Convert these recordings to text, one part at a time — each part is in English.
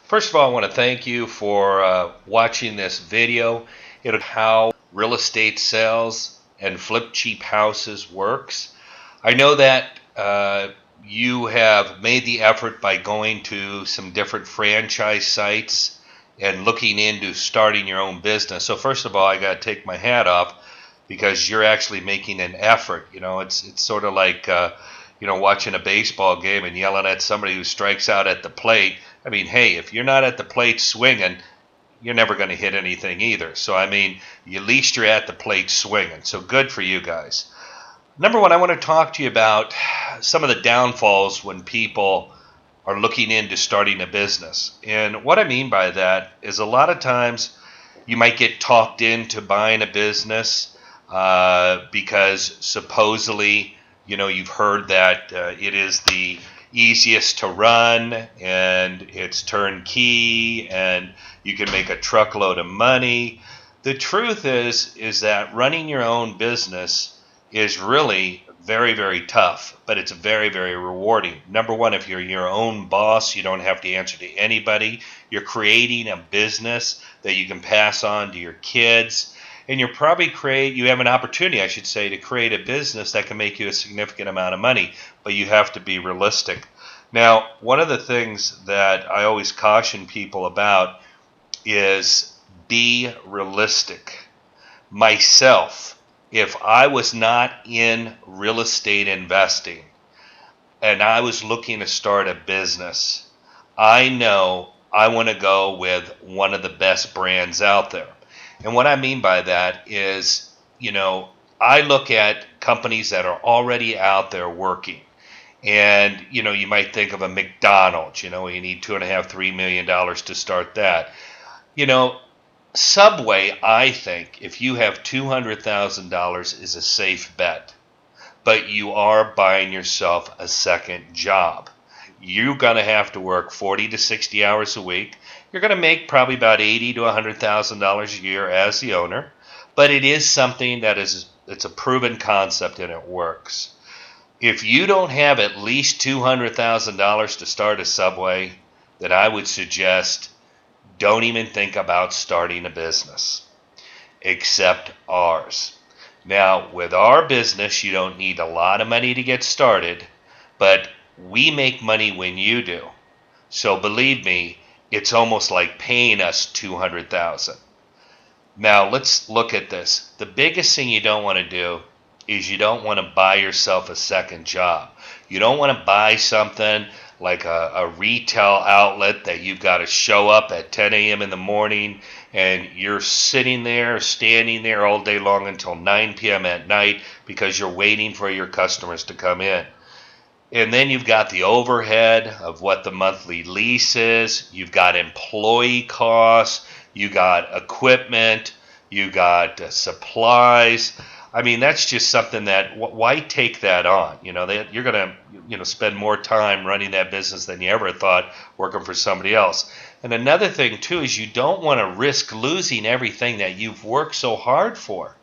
First of all, I want to thank you for watching this video. It'll how real estate sales and flip cheap houses works. I know that you have made the effort by going to some different franchise sites and looking into starting your own business. So first of all, I got to take my hat off because you're actually making an effort. It's sort of like watching a baseball game and yelling at somebody who strikes out at the plate. I mean, hey, if you're not at the plate swinging, you're never going to hit anything either. So I mean, at least you're at the plate swinging. So good for you guys. Number one, I want to talk to you about some of the downfalls when people are looking into starting a business. And what I mean by that is a lot of times you might get talked into buying a business because supposedly, you've heard that it is the easiest to run and it's turnkey and you can make a truckload of money. The truth is that running your own business is really very, very tough, but it's very, very rewarding. Number one, if you're your own boss, you don't have to answer to anybody. You're creating a business that you can pass on to your kids. And you have an opportunity, I should say, to create a business that can make you a significant amount of money, but you have to be realistic. Now, one of the things that I always caution people about is be realistic. Myself, if I was not in real estate investing and I was looking to start a business, I know I want to go with one of the best brands out there. And what I mean by that is, I look at companies that are already out there working. And, you might think of a McDonald's, you need $2.5–3 million to start that. Subway, I think, if you have $200,000, is a safe bet. But you are buying yourself a second job. You're going to have to work 40 to 60 hours a week. You're going to make probably about $80,000 to $100,000 a year as the owner, but it is something it's a proven concept and it works. If you don't have at least $200,000 to start a Subway, then I would suggest don't even think about starting a business, except ours. Now, with our business, you don't need a lot of money to get started, but we make money when you do. So believe me, it's almost like paying us $200,000. Now let's look at this. The biggest thing you don't want to do is you don't want to buy yourself a second job. You don't want to buy something like a retail outlet that you've got to show up at 10 a.m. in the morning and you're standing there all day long until 9 p.m. at night because you're waiting for your customers to come in. And then you've got the overhead of what the monthly lease is. You've got employee costs. You got equipment. You got supplies. I mean, that's just something that why take that on? You're going to spend more time running that business than you ever thought working for somebody else. And another thing too is you don't want to risk losing everything that you've worked so hard for.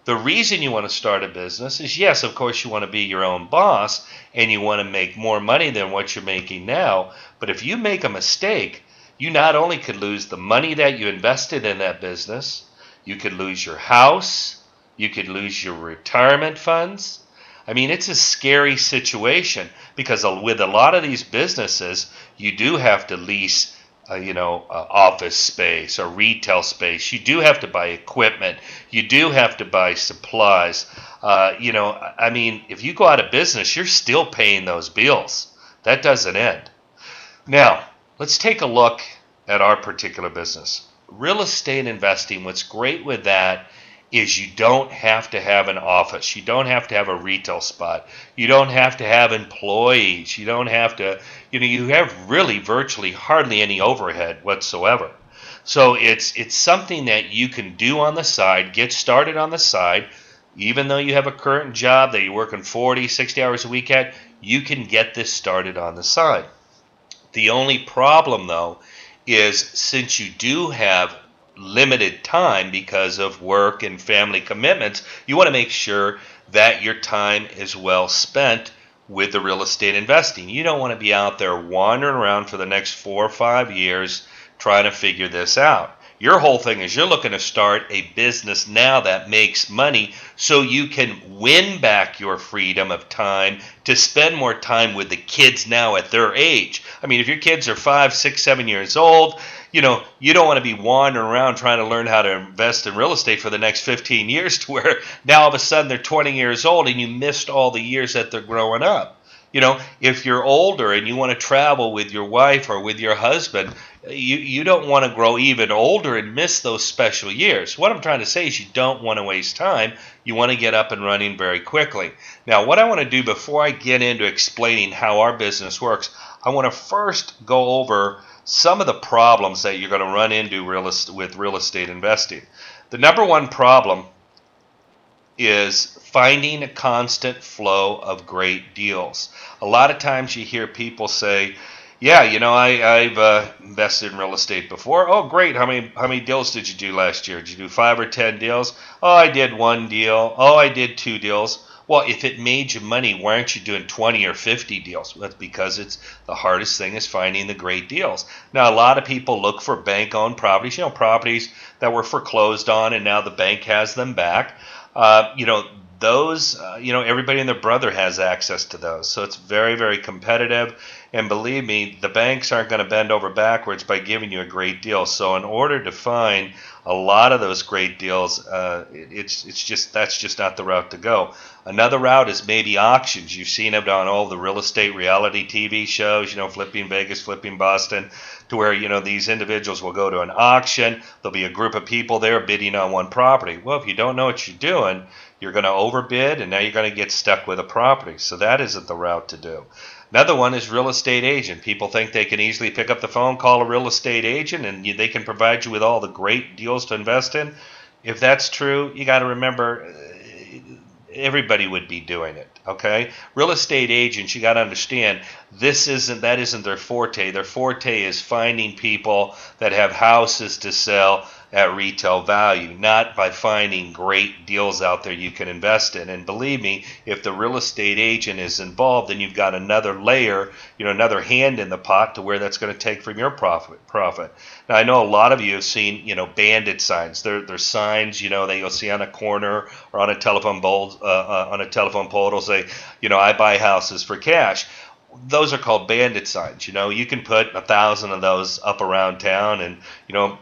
The reason you want to start a business is, yes, of course, you want to be your own boss and you want to make more money than what you're making now. But if you make a mistake, you not only could lose the money that you invested in that business, you could lose your house, you could lose your retirement funds. I mean, it's a scary situation because with a lot of these businesses, you do have to lease office space or retail space. You do have to buy equipment. You do have to buy supplies. I mean, if you go out of business, you're still paying those bills. That doesn't end. Now, let's take a look at our particular business. Real estate investing, what's great with that is you don't have to have an office. You don't have to have a retail spot. You don't have to have employees. You don't have to, you have really virtually hardly any overhead whatsoever. So it's something that you can do on the side, get started on the side. Even though you have a current job that you're working 40, 60 hours a week at, you can get this started on the side. The only problem, though, is since you do have limited time because of work and family commitments, you want to make sure that your time is well spent with the real estate investing. You don't want to be out there wandering around for the next 4 or 5 years trying to figure this out. Your whole thing is you're looking to start a business now that makes money so you can win back your freedom of time to spend more time with the kids now at their age. I mean, if your kids are 5, 6, 7 years old, you don't want to be wandering around trying to learn how to invest in real estate for the next 15 years to where now all of a sudden they're 20 years old and you missed all the years that they're growing up. If you're older and you want to travel with your wife or with your husband, you don't want to grow even older and miss those special years. What I'm trying to say is you don't want to waste time. You want to get up and running very quickly. Now, what I want to do before I get into explaining how our business works, I want to first go over some of the problems that you're going to run into with real estate investing. The number one problem is finding a constant flow of great deals. A lot of times you hear people say, yeah, I've invested in real estate before. Oh, great. How many deals did you do last year? Did you do 5 or 10 deals? Oh, I did 1 deal. Oh, I did 2 deals. Well, if it made you money, why aren't you doing 20 or 50 deals? That's because it's the hardest thing is finding the great deals. Now, a lot of people look for bank-owned properties, properties that were foreclosed on and now the bank has them back. Those, everybody and their brother has access to those. So it's very, very competitive. And believe me, the banks aren't going to bend over backwards by giving you a great deal. So in order to find a lot of those great deals, that's just not the route to go. Another route is maybe auctions. You've seen it on all the real estate reality TV shows, Flipping Vegas, Flipping Boston, to where, these individuals will go to an auction. There'll be a group of people there bidding on one property. Well, if you don't know what you're doing, you're going to overbid, and now you're going to get stuck with a property. So that isn't the route to do. Another one is real estate agent. People think they can easily pick up the phone, call a real estate agent, and they can provide you with all the great deals to invest in. If that's true, you got to remember everybody would be doing it. Okay, real estate agents, you got to understand that isn't their forte. Their forte is finding people that have houses to sell at retail value, not by finding great deals out there you can invest in. And believe me, if the real estate agent is involved, then you've got another layer, another hand in the pot to where that's going to take from your profit. Now, I know a lot of you have seen, bandit signs. They're signs, that you'll see on a corner or on a telephone pole. It'll say, I buy houses for cash. Those are called bandit signs. You can put 1,000 of those up around town, and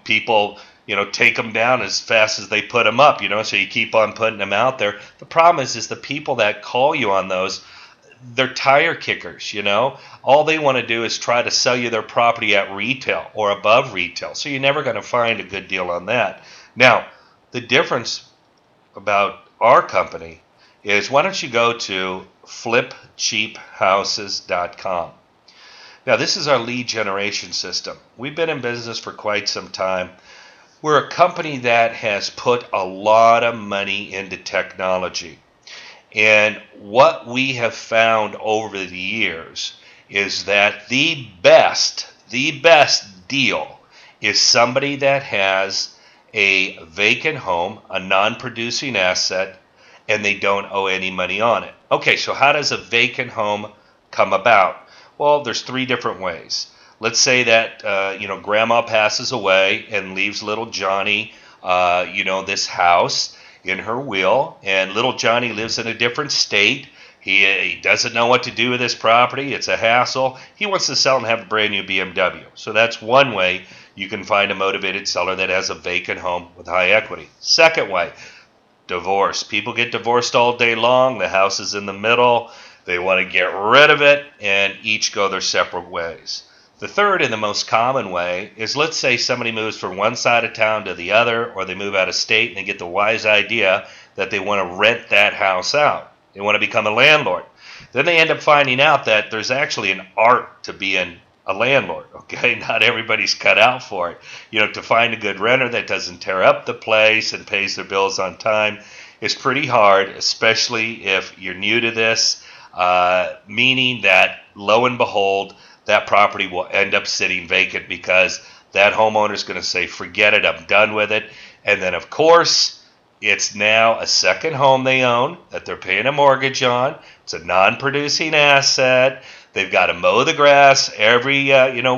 people take them down as fast as they put them up, so you keep on putting them out there. The problem is the people that call you on those, they're tire kickers, All they want to do is try to sell you their property at retail or above retail. So you're never going to find a good deal on that. Now, the difference about our company is, why don't you go to flipcheaphouses.com. Now, this is our lead generation system. We've been in business for quite some time. We're a company that has put a lot of money into technology. And what we have found over the years is that the best deal is somebody that has a vacant home, a non-producing asset, and they don't owe any money on it. Okay, so how does a vacant home come about? Well, there's 3 different ways. Let's say that, grandma passes away and leaves little Johnny, this house in her will, and little Johnny lives in a different state. He doesn't know what to do with this property. It's a hassle. He wants to sell and have a brand new BMW. So that's one way you can find a motivated seller that has a vacant home with high equity. Second way, divorce. People get divorced all day long. The house is in the middle. They want to get rid of it, and each go their separate ways. The third and the most common way is, let's say somebody moves from one side of town to the other, or they move out of state and they get the wise idea that they want to rent that house out. They want to become a landlord. Then they end up finding out that there's actually an art to being a landlord. Okay, not everybody's cut out for it. To find a good renter that doesn't tear up the place and pays their bills on time is pretty hard, especially if you're new to this, meaning that, lo and behold, that property will end up sitting vacant because that homeowner is going to say, forget it, I'm done with it. And then, of course, It's now a second home they own that they're paying a mortgage on. It's a non-producing asset. They've got to mow the grass every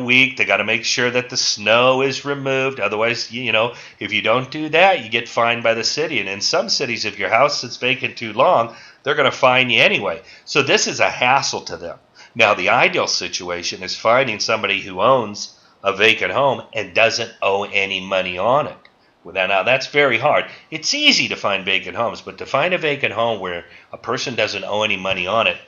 week. They got to make sure that the snow is removed. Otherwise, if you don't do that, you get fined by the city. And in some cities, if your house is vacant too long, they're going to fine you anyway. So this is a hassle to them. Now, the ideal situation is finding somebody who owns a vacant home and doesn't owe any money on it. Now, that's very hard. It's easy to find vacant homes, but to find a vacant home where a person doesn't owe any money on it,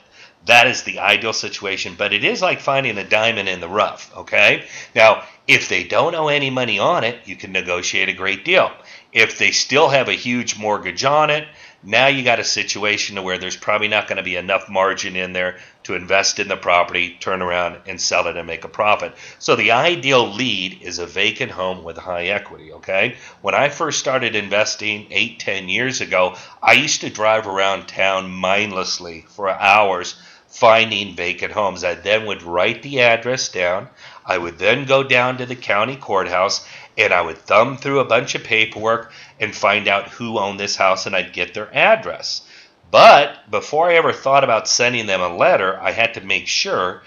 that is the ideal situation. But it is like finding a diamond in the rough, okay? Now, if they don't owe any money on it, you can negotiate a great deal. If they still have a huge mortgage on it, now you got a situation where there's probably not going to be enough margin in there to invest in the property, turn around and sell it and make a profit. So the ideal lead is a vacant home with high equity, okay? When I first started investing 8-10 years ago, I used to drive around town mindlessly for hours finding vacant homes. I then would write the address down. I would then go down to the county courthouse and I would thumb through a bunch of paperwork and find out who owned this house, and I'd get their address. But before I ever thought about sending them a letter, I had to make sure,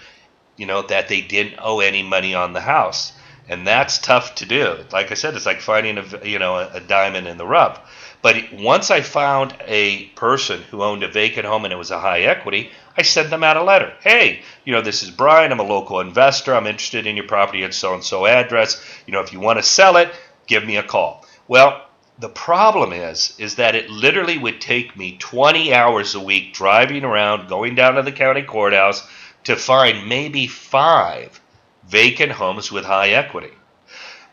that they didn't owe any money on the house. And that's tough to do. Like I said, it's like finding a diamond in the rough. But once I found a person who owned a vacant home and it was a high equity, I sent them out a letter. Hey, this is Brian. I'm a local investor. I'm interested in your property at so-and-so address. If you want to sell it, give me a call. Well, the problem is that it literally would take me 20 hours a week driving around, going down to the county courthouse to find maybe 5 vacant homes with high equity.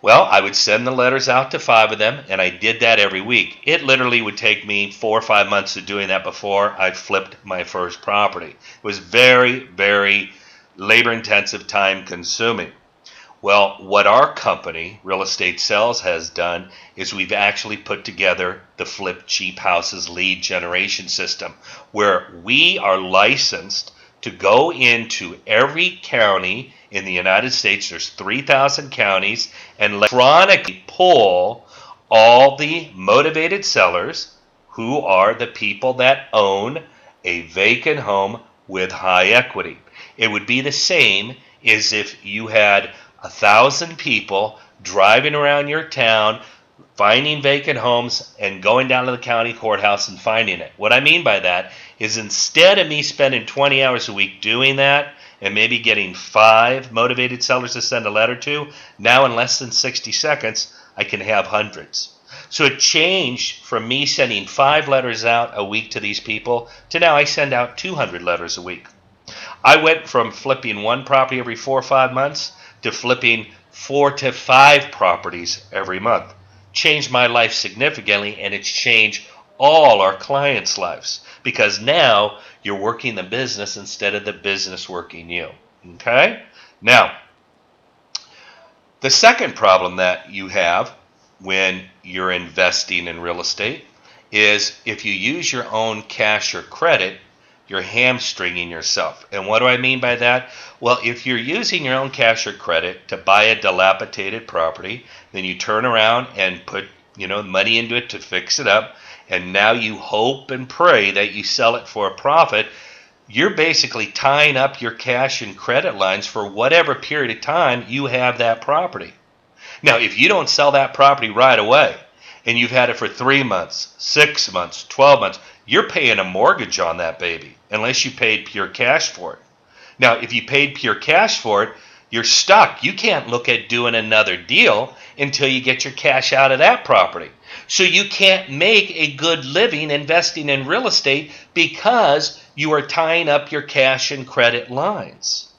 Well, I would send the letters out to 5 of them, and I did that every week. It literally would take me 4 or 5 months of doing that before I flipped my first property. It was very, very labor-intensive, time-consuming. Well, what our company, Real Estate Sales, has done is we've actually put together the Flip Cheap Houses lead generation system, where we are licensed to go into every county in the United States. There's 3,000 counties, and electronically pull all the motivated sellers who are the people that own a vacant home with high equity. It would be the same as if you had 1,000 people driving around your town, finding vacant homes and going down to the county courthouse and finding it. What I mean by that is, instead of me spending 20 hours a week doing that and maybe getting 5 motivated sellers to send a letter to, now in less than 60 seconds, I can have hundreds. So it changed from me sending 5 letters out a week to these people to now I send out 200 letters a week. I went from flipping 1 property every 4 or 5 months to flipping 4 to 5 properties every month. Changed my life significantly, and it's changed all our clients' lives, because now you're working the business instead of the business working you. Okay? Now, the second problem that you have when you're investing in real estate is if you use your own cash or credit, you're hamstringing yourself. And what do I mean by that? Well, if you're using your own cash or credit to buy a dilapidated property, then you turn around and put money into it to fix it up, and now you hope and pray that you sell it for a profit. You're basically tying up your cash and credit lines for whatever period of time you have that property. Now, if you don't sell that property right away, and you've had it for 3 months, 6 months, 12 months, you're paying a mortgage on that baby unless you paid pure cash for it. Now, if you paid pure cash for it, you're stuck. You can't look at doing another deal until you get your cash out of that property. So you can't make a good living investing in real estate because you are tying up your cash and credit lines.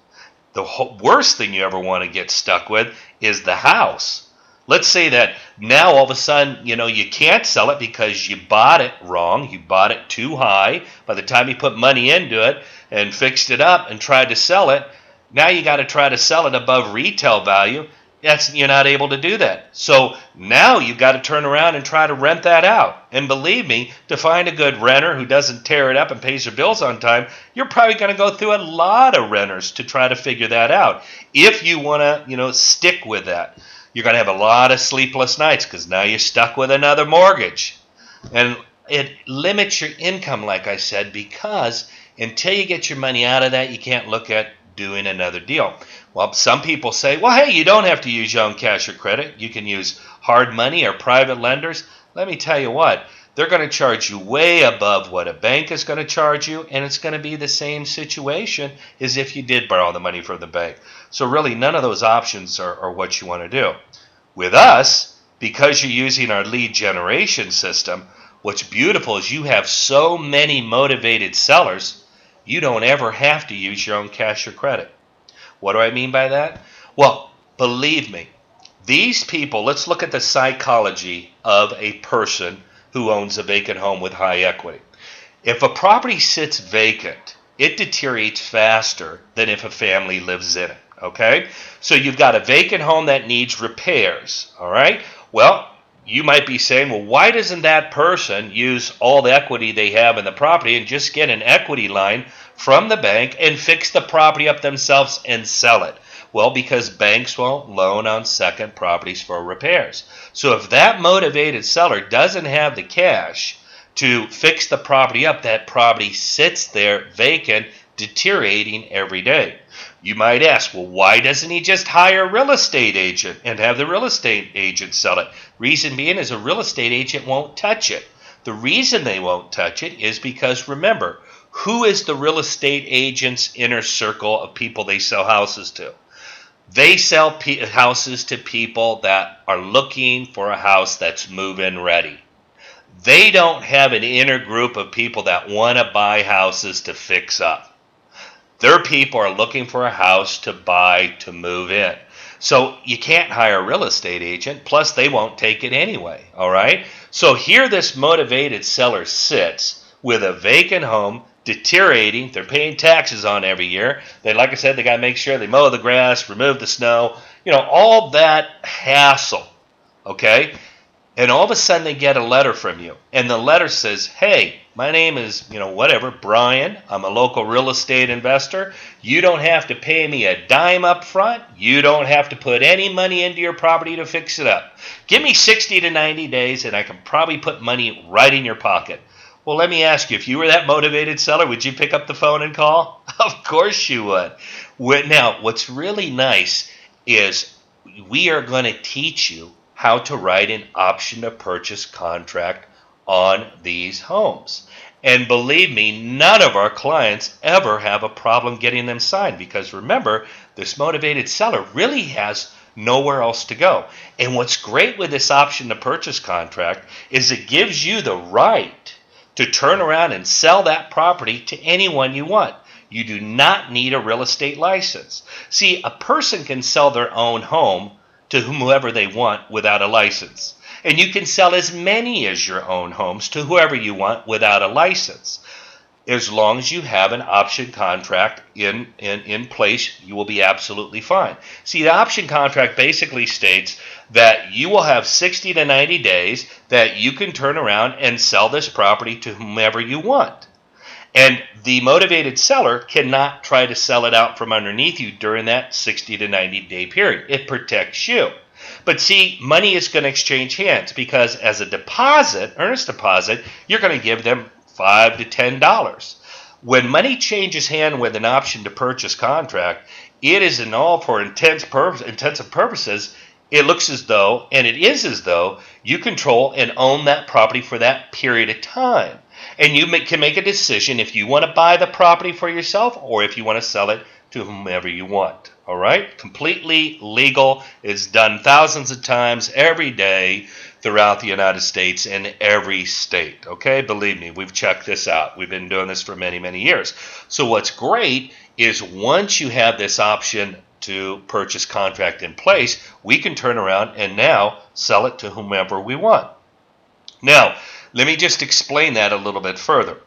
The worst thing you ever want to get stuck with is the house. Let's say that now all of a sudden, you can't sell it because you bought it wrong. You bought it too high. By the time you put money into it and fixed it up and tried to sell it, now you got to try to sell it above retail value. You're not able to do that. So now you've got to turn around and try to rent that out. And believe me, to find a good renter who doesn't tear it up and pays their bills on time, you're probably going to go through a lot of renters to try to figure that out. If you want to, stick with that, you're going to have a lot of sleepless nights because now you're stuck with another mortgage. And it limits your income, like I said, because until you get your money out of that, you can't look at doing another deal. Well, some people say, well, hey, you don't have to use your own cash or credit. You can use hard money or private lenders. Let me tell you what, they're going to charge you way above what a bank is going to charge you, and it's going to be the same situation as if you did borrow the money from the bank. So really, none of those options are what you want to do. With us, because you're using our lead generation system, what's beautiful is you have so many motivated sellers, you don't ever have to use your own cash or credit. What do I mean by that? Well, believe me, these people, let's look at the psychology of a person who owns a vacant home with high equity. If a property sits vacant, it deteriorates faster than if a family lives in it. Okay? So you've got a vacant home that needs repairs. All right? Well, you might be saying, well, why doesn't that person use all the equity they have in the property and just get an equity line from the bank and fix the property up themselves and sell it? Well, because banks won't loan on second properties for repairs. So if that motivated seller doesn't have the cash to fix the property up, that property sits there vacant, deteriorating every day. You might ask, well, why doesn't he just hire a real estate agent and have the real estate agent sell it? Reason being is a real estate agent won't touch it. The reason they won't touch it is because, remember, who is the real estate agent's inner circle of people they sell houses to? They sell houses to people that are looking for a house that's move-in ready. They don't have an inner group of people that want to buy houses to fix up. Their people are looking for a house to buy to move in. So you can't hire a real estate agent, plus they won't take it anyway, all right? So here this motivated seller sits with a vacant home, deteriorating. They're paying taxes on every year. Like I said, they got to make sure they mow the grass, remove the snow, all that hassle, okay? And all of a sudden they get a letter from you. And the letter says, hey, my name is, whatever, Brian. I'm a local real estate investor. You don't have to pay me a dime up front. You don't have to put any money into your property to fix it up. Give me 60 to 90 days and I can probably put money right in your pocket. Well, let me ask you, if you were that motivated seller, would you pick up the phone and call? Of course you would. Now, what's really nice is we are going to teach you how to write an option to purchase contract on these homes. And believe me, none of our clients ever have a problem getting them signed because remember, this motivated seller really has nowhere else to go. And what's great with this option to purchase contract is it gives you the right to turn around and sell that property to anyone you want. You do not need a real estate license. See, a person can sell their own home to whomever they want without a license. And you can sell as many as your own homes to whoever you want without a license. As long as you have an option contract in place, you will be absolutely fine. See, the option contract basically states that you will have 60 to 90 days that you can turn around and sell this property to whomever you want. And the motivated seller cannot try to sell it out from underneath you during that 60 to 90 day period. It protects you. But see, money is going to exchange hands because as a deposit, earnest deposit, you're going to give them $5 to $10. When money changes hand with an option to purchase contract, it is in all for intensive purposes, it looks as though, and it is as though, you control and own that property for that period of time. And you can make a decision if you want to buy the property for yourself or if you want to sell it to whomever you want. All right? Completely legal. It's done thousands of times every day throughout the United States in every state. Okay? Believe me, we've checked this out. We've been doing this for many, many years. So what's great is once you have this option to purchase contract in place, we can turn around and now sell it to whomever we want. Now, let me just explain that a little bit further.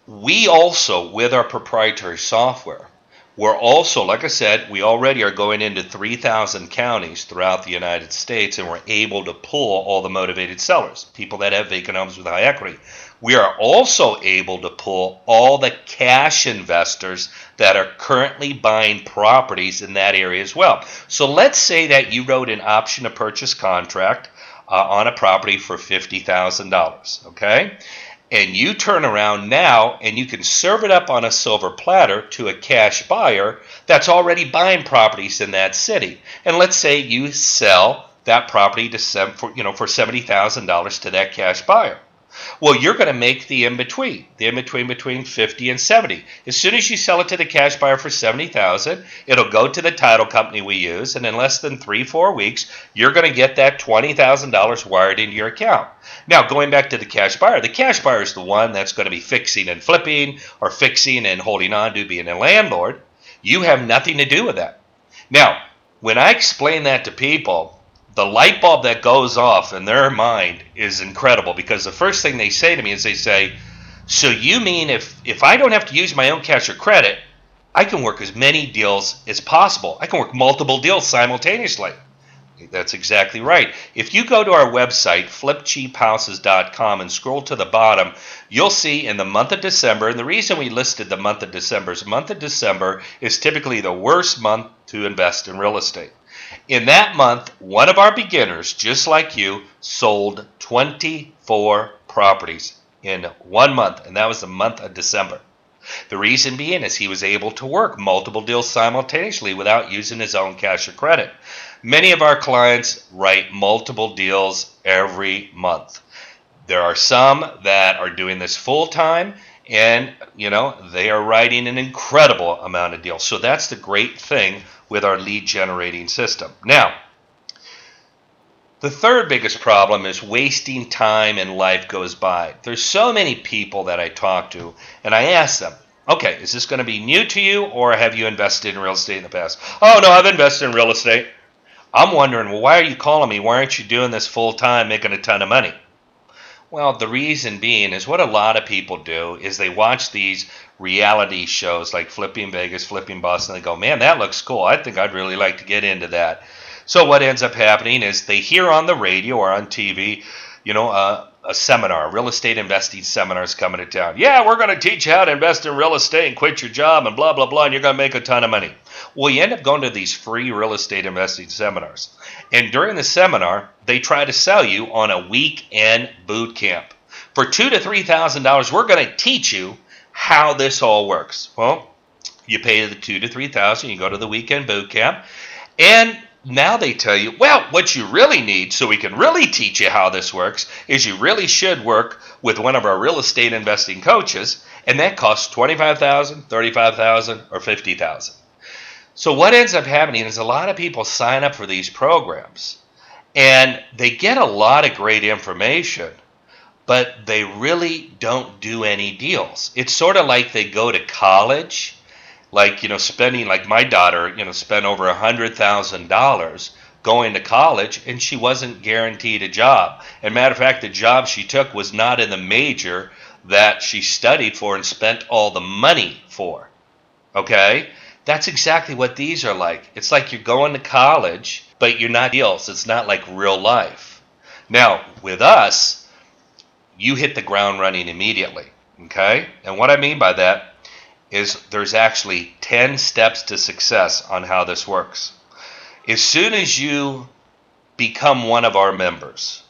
We also, with our proprietary software, we're also, like I said, we already are going into 3,000 counties throughout the United States, and we're able to pull all the motivated sellers, people that have vacant homes with high equity. We are also able to pull all the cash investors that are currently buying properties in that area as well. So let's say that you wrote an option to purchase contract on a property for $50,000, okay? And you turn around now and you can serve it up on a silver platter to a cash buyer that's already buying properties in that city. And let's say you sell that property for $70,000 to that cash buyer. Well, you're going to make the in-between between 50 and 70. As soon as you sell it to the cash buyer for $70,000, it'll go to the title company we use, and in less than 3-4 weeks, you're going to get that $20,000 wired into your account. Now, going back to the cash buyer is the one that's going to be fixing and flipping, or fixing and holding on to being a landlord. You have nothing to do with that. Now, when I explain that to people, the light bulb that goes off in their mind is incredible, because the first thing they say to me is they say, so you mean if I don't have to use my own cash or credit, I can work as many deals as possible. I can work multiple deals simultaneously. That's exactly right. If you go to our website, flipcheaphouses.com, and scroll to the bottom, you'll see in the month of December, and the reason we listed the month of December is the month of December is typically the worst month to invest in real estate. In that month, one of our beginners, just like you, sold 24 properties in 1 month, and that was the month of December. The reason being is he was able to work multiple deals simultaneously without using his own cash or credit. Many of our clients write multiple deals every month. There are some that are doing this full time, and they are writing an incredible amount of deals. So that's the great thing with our lead generating system. Now, the third biggest problem is wasting time and life goes by. There's so many people that I talk to, and I ask them, okay, is this going to be new to you, or have you invested in real estate in the past? Oh, no, I've invested in real estate. I'm wondering, well, why are you calling me? Why aren't you doing this full time, making a ton of money? Well, the reason being is what a lot of people do is they watch these reality shows like Flipping Vegas, Flipping Boston, and they go, man, that looks cool. I think I'd really like to get into that. So what ends up happening is they hear on the radio or on TV, a seminar, real estate investing seminars coming to town. Yeah, we're going to teach you how to invest in real estate and quit your job and blah, blah, blah, and you're going to make a ton of money. Well, you end up going to these free real estate investing seminars. And during the seminar, they try to sell you on a weekend boot camp. For $2,000 to $3,000, we're going to teach you how this all works. Well, you pay the $2,000 to $3,000, you go to the weekend boot camp, and now they tell you, well, what you really need, so we can really teach you how this works, is you really should work with one of our real estate investing coaches, and that costs $25,000, $35,000, or $50,000. So what ends up happening is a lot of people sign up for these programs, and they get a lot of great information, but they really don't do any deals. It's sort of like they go to college, spending, like my daughter, spent over $100,000 going to college, and she wasn't guaranteed a job. And matter of fact, the job she took was not in the major that she studied for and spent all the money for. Okay? That's exactly what these are like. It's like you're going to college, but you're not deals. It's not like real life. Now, with us, you hit the ground running immediately. Okay? And what I mean by that is there's actually 10 steps to success on how this works. As soon as you become one of our members,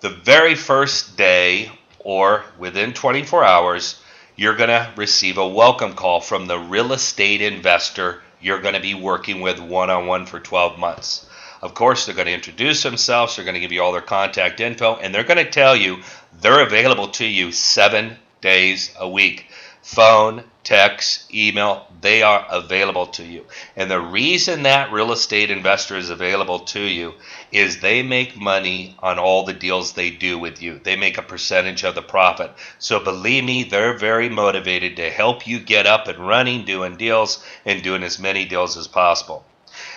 the very first day or within 24 hours, you're going to receive a welcome call from the real estate investor you're going to be working with one-on-one for 12 months. Of course, they're going to introduce themselves, they're going to give you all their contact info, and they're going to tell you they're available to you 7 days a week. Phone, text, email, they are available to you. And the reason that real estate investor is available to you is they make money on all the deals they do with you. They make a percentage of the profit. So believe me, they're very motivated to help you get up and running, doing deals, and doing as many deals as possible.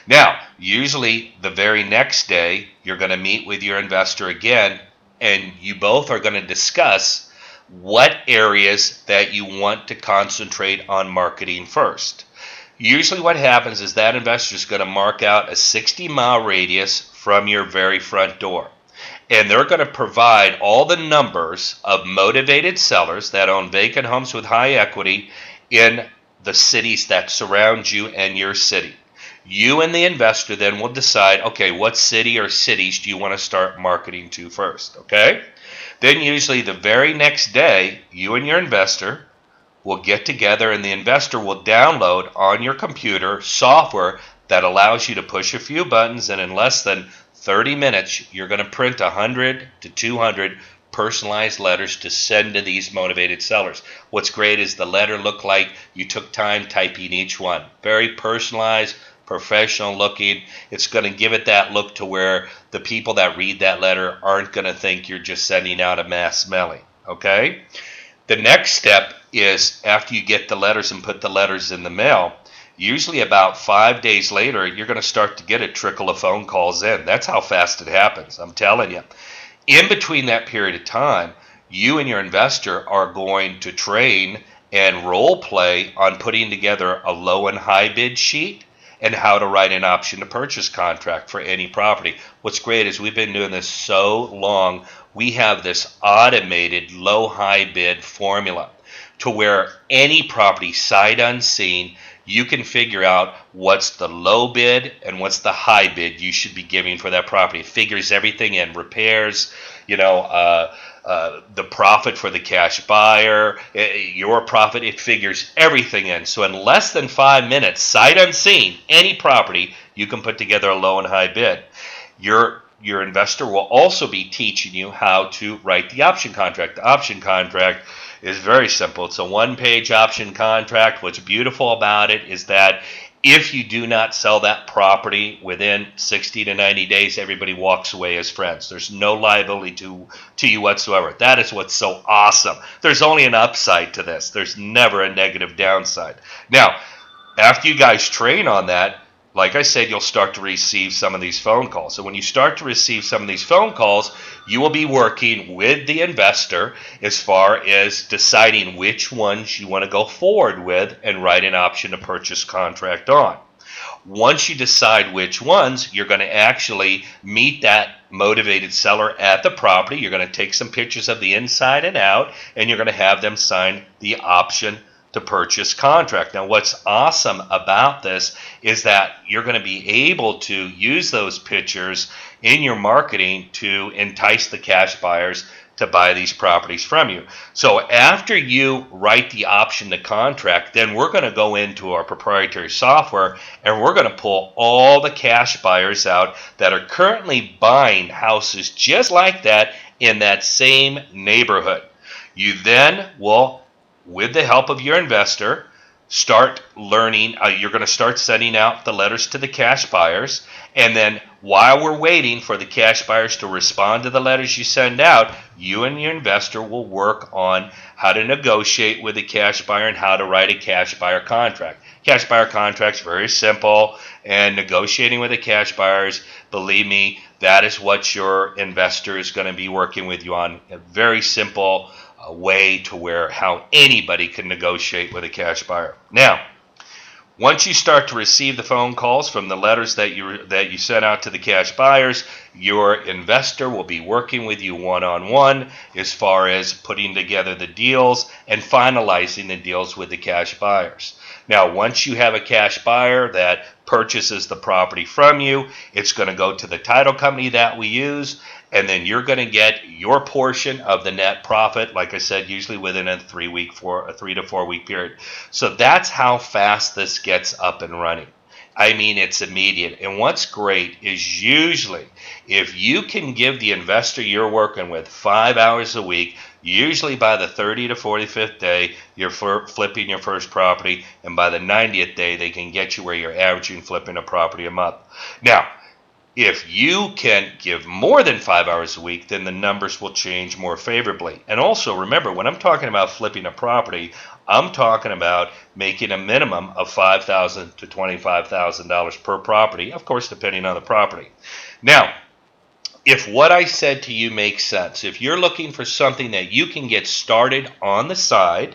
Now, usually the very next day, you're going to meet with your investor again, and you both are going to discuss what areas that you want to concentrate on marketing first. Usually what happens is that investor is going to mark out a 60-mile radius from your very front door. And they're going to provide all the numbers of motivated sellers that own vacant homes with high equity in the cities that surround you and your city. You and the investor then will decide, okay, what city or cities do you want to start marketing to first, okay? Then usually the very next day, you and your investor will get together and the investor will download on your computer software that allows you to push a few buttons, and in less than 30 minutes, you're going to print 100 to 200 personalized letters to send to these motivated sellers. What's great is the letter looked like you took time typing each one. Very personalized, professional looking. It's going to give it that look to where the people that read that letter aren't going to think you're just sending out a mass mailing, okay? The next step is after you get the letters and put the letters in the mail, usually about 5 days later, you're going to start to get a trickle of phone calls in. That's how fast it happens, I'm telling you. In between that period of time, you and your investor are going to train and role play on putting together a low and high bid sheet and how to write an option to purchase contract for any property. What's great is we've been doing this so long, we have this automated low high bid formula to where any property sight unseen, you can figure out what's the low bid and what's the high bid you should be giving for that property. It figures everything in, repairs, the profit for the cash buyer, your profit, it figures everything in. So in less than 5 minutes, sight unseen, any property, you can put together a low and high bid. Your investor will also be teaching you how to write the option contract. The option contract is very simple. It's a one-page option contract. What's beautiful about it is that if you do not sell that property within 60 to 90 days, everybody walks away as friends. There's no liability to you whatsoever. That is what's so awesome. There's only an upside to this. There's never a negative downside. Now, after you guys train on that, like I said, you'll start to receive some of these phone calls. So when you start to receive some of these phone calls, you will be working with the investor as far as deciding which ones you want to go forward with and write an option to purchase contract on. Once you decide which ones, you're going to actually meet that motivated seller at the property. You're going to take some pictures of the inside and out, and you're going to have them sign the option to purchase contract. Now, what's awesome about this is that you're going to be able to use those pictures in your marketing to entice the cash buyers to buy these properties from you. So after you write the option to contract, then we're going to go into our proprietary software and we're going to pull all the cash buyers out that are currently buying houses just like that in that same neighborhood. You then will, with the help of your investor, start learning. You're going to start sending out the letters to the cash buyers. And then while we're waiting for the cash buyers to respond to the letters you send out, you and your investor will work on how to negotiate with the cash buyer and how to write a cash buyer contract. Cash buyer contract's very simple, and negotiating with the cash buyers, believe me, that is what your investor is going to be working with you on. A very simple way to where how anybody can negotiate with a cash buyer. Now, once you start to receive the phone calls from the letters that you sent out to the cash buyers, your investor will be working with you one-on-one as far as putting together the deals and finalizing the deals with the cash buyers. Now, once you have a cash buyer that purchases the property from you, it's going to go to the title company that we use, and then you're going to get your portion of the net profit, like I said, usually within a 3 to 4 week period. So that's how fast this gets up and running. I mean, it's immediate. And what's great is usually if you can give the investor you're working with 5 hours a week, usually by the 30 to 45th day, you're flipping your first property, and by the 90th day, they can get you where you're averaging flipping a property a month. Now, if you can give more than 5 hours a week, then the numbers will change more favorably. And also remember, when I'm talking about flipping a property, I'm talking about making a minimum of $5,000 to $25,000 per property, of course, depending on the property. Now, if what I said to you makes sense, if you're looking for something that you can get started on the side,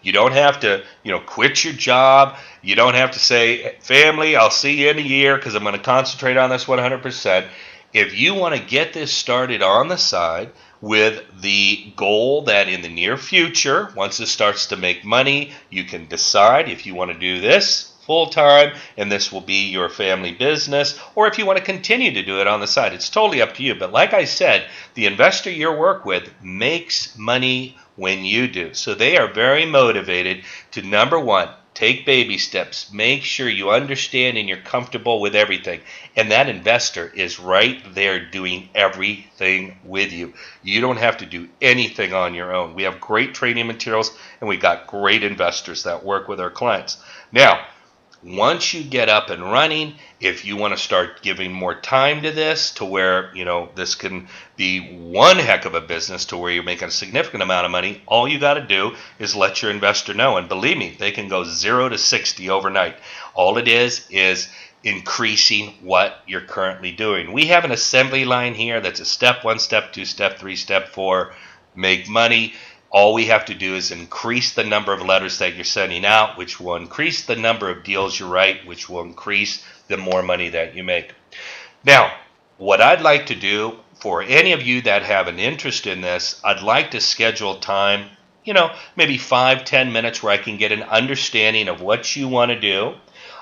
you don't have to, quit your job. You don't have to say, family, I'll see you in a year because I'm going to concentrate on this 100%. If you want to get this started on the side with the goal that in the near future, once it starts to make money, you can decide if you want to do this full time and this will be your family business, or if you want to continue to do it on the side. It's totally up to you. But like I said, the investor you work with makes money when you do. So they are very motivated to, number one, take baby steps. Make sure you understand and you're comfortable with everything. And that investor is right there doing everything with you. You don't have to do anything on your own. We have great training materials and we got great investors that work with our clients. Now, once you get up and running, if you want to start giving more time to this, to where, this can be one heck of a business to where you're making a significant amount of money, all you got to do is let your investor know. And believe me, they can go 0 to 60 overnight. All it is increasing what you're currently doing. We have an assembly line here that's a step 1, step 2, step 3, step 4, make money. All we have to do is increase the number of letters that you're sending out, which will increase the number of deals you write, which will increase the more money that you make. Now, what I'd like to do for any of you that have an interest in this, I'd like to schedule time, maybe 5-10 minutes where I can get an understanding of what you want to do.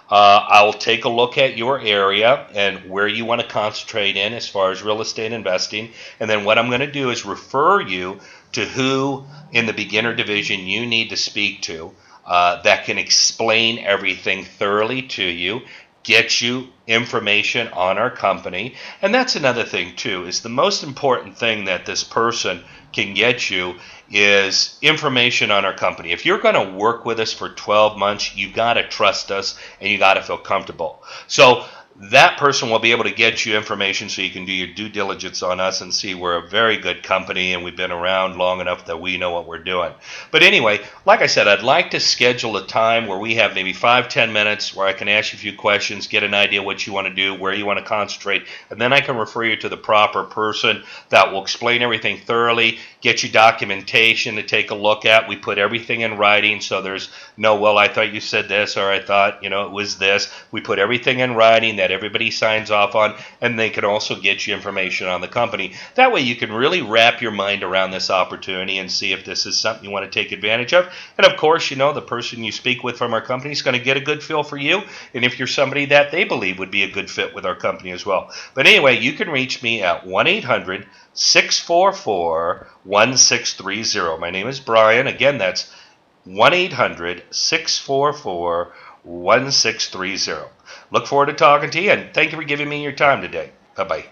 I'll take a look at your area and where you want to concentrate in as far as real estate investing. And then what I'm going to do is refer you to who in the beginner division you need to speak to that can explain everything thoroughly to you, get you information on our company. And that's another thing too, is the most important thing that this person can get you is information on our company. If you're going to work with us for 12 months, you got to trust us and you got to feel comfortable. So that person will be able to get you information so you can do your due diligence on us and see we're a very good company and we've been around long enough that we know what we're doing. But anyway, like I said, I'd like to schedule a time where we have maybe 5-10 minutes where I can ask you a few questions, get an idea what you want to do, where you want to concentrate, and then I can refer you to the proper person that will explain everything thoroughly, get you documentation to take a look at. We put everything in writing, so there's no, well, I thought you said this, or I thought, it was this. We put everything in writing that everybody signs off on, and they can also get you information on the company. That way you can really wrap your mind around this opportunity and see if this is something you want to take advantage of. And of course, the person you speak with from our company is going to get a good feel for you, and if you're somebody that they believe would be a good fit with our company as well. But anyway, you can reach me at 1-800-644-1630. My name is Brian. Again, that's 1-800-644-1630. Look forward to talking to you, and thank you for giving me your time today. Bye-bye.